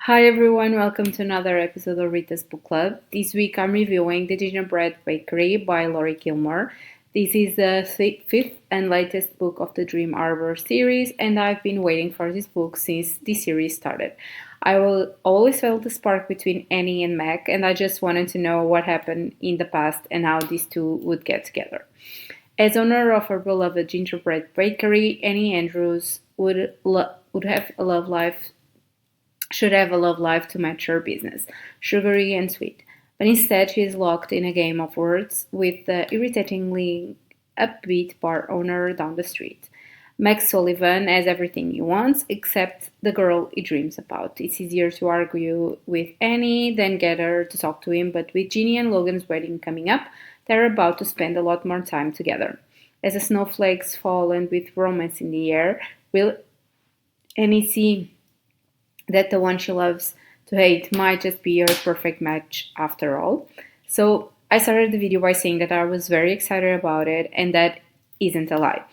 Hi everyone, welcome to another episode of Rita's Book Club. This week I'm reviewing The Gingerbread Bakery by Laurie Gilmore. This is the fifth and latest book of the Dream Arbor series, and I've been waiting for this book since the series started. I will always felt the spark between Annie and Mac, and I just wanted to know what happened in the past and how these two would get together. As owner of her beloved Gingerbread Bakery, Annie Andrews would have a love life should have a love life to match her business, sugary and sweet. But instead, she is locked in a game of words with the irritatingly upbeat bar owner down the street. Max Sullivan has everything he wants except the girl he dreams about. It's easier to argue with Annie than get her to talk to him, but with Ginny and Logan's wedding coming up, they're about to spend a lot more time together. As the snowflakes fall and with romance in the air, will Annie see that the one she loves to hate might just be her perfect match after all? So I started the video by saying that I was very excited about it, and that isn't a lie.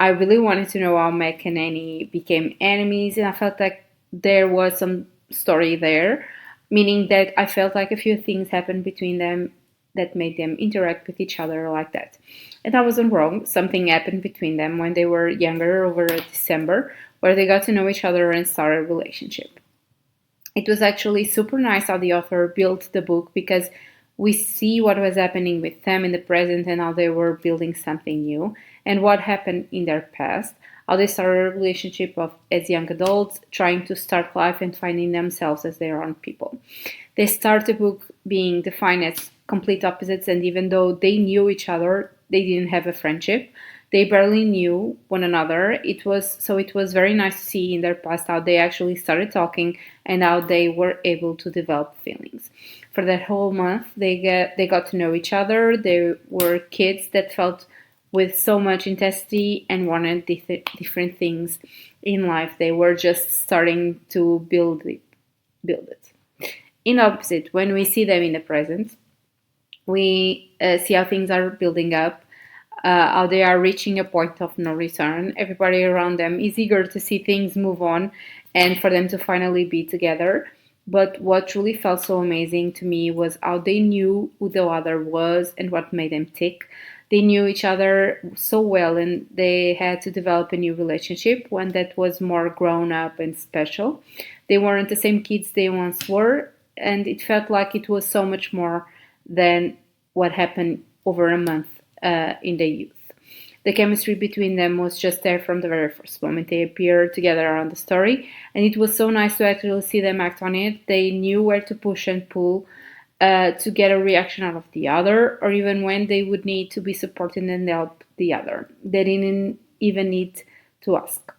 I really wanted to know how Mac and Annie became enemies, and I felt like there was some story there, meaning that I felt like a few things happened between them that made them interact with each other like that. And I wasn't wrong. Something happened between them when they were younger over December, where they got to know each other and started a relationship. It was actually super nice how the author built the book because we see what was happening with them in the present and how they were building something new and what happened in their past, how they started a relationship as young adults, trying to start life and finding themselves as their own people. They start the book being defined as complete opposites, and even though they knew each other, they didn't have a friendship. They barely knew one another. It was very nice to see in their past how they actually started talking and how they were able to develop feelings. For that whole month, they got to know each other. They were kids that felt with so much intensity and wanted different things in life. They were just starting to build it. In opposite, when we see them in the present, we see how things are building up, how they are reaching a point of no return. Everybody around them is eager to see things move on and for them to finally be together. But what truly felt so amazing to me was how they knew who the other was and what made them tick. They knew each other so well, and they had to develop a new relationship, one that was more grown up and special. They weren't the same kids they once were, and it felt like it was so much more than what happened over a month in the youth. The chemistry between them was just there from the very first moment they appeared together on the story, and it was so nice to actually see them act on it. They knew where to push and pull to get a reaction out of the other, or even when they would need to be supported and help the other. They didn't even need to ask.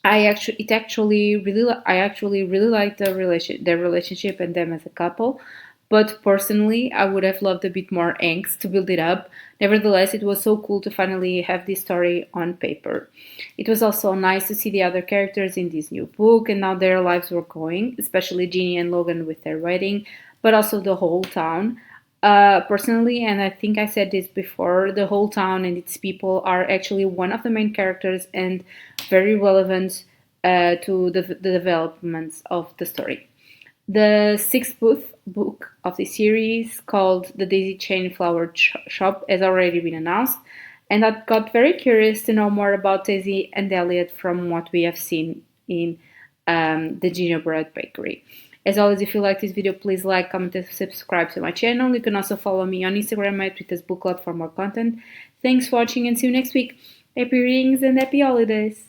I actually really liked their relationship and them as a couple. But personally, I would have loved a bit more angst to build it up. Nevertheless, it was so cool to finally have this story on paper. It was also nice to see the other characters in this new book and how their lives were going, especially Ginny and Logan with their wedding, but also the whole town. Personally, and I think I said this before, the whole town and its people are actually one of the main characters and very relevant to the developments of the story. The sixth book of the series, called The Daisy Chain Flower Shop, has already been announced, and I got very curious to know more about Daisy and Elliot from what we have seen in The Gingerbread Bakery. As always, if you like this video, please like, comment, and subscribe to my channel. You can also follow me on Instagram at Rita's Book Club for more content. Thanks for watching and see you next week. Happy readings and happy holidays!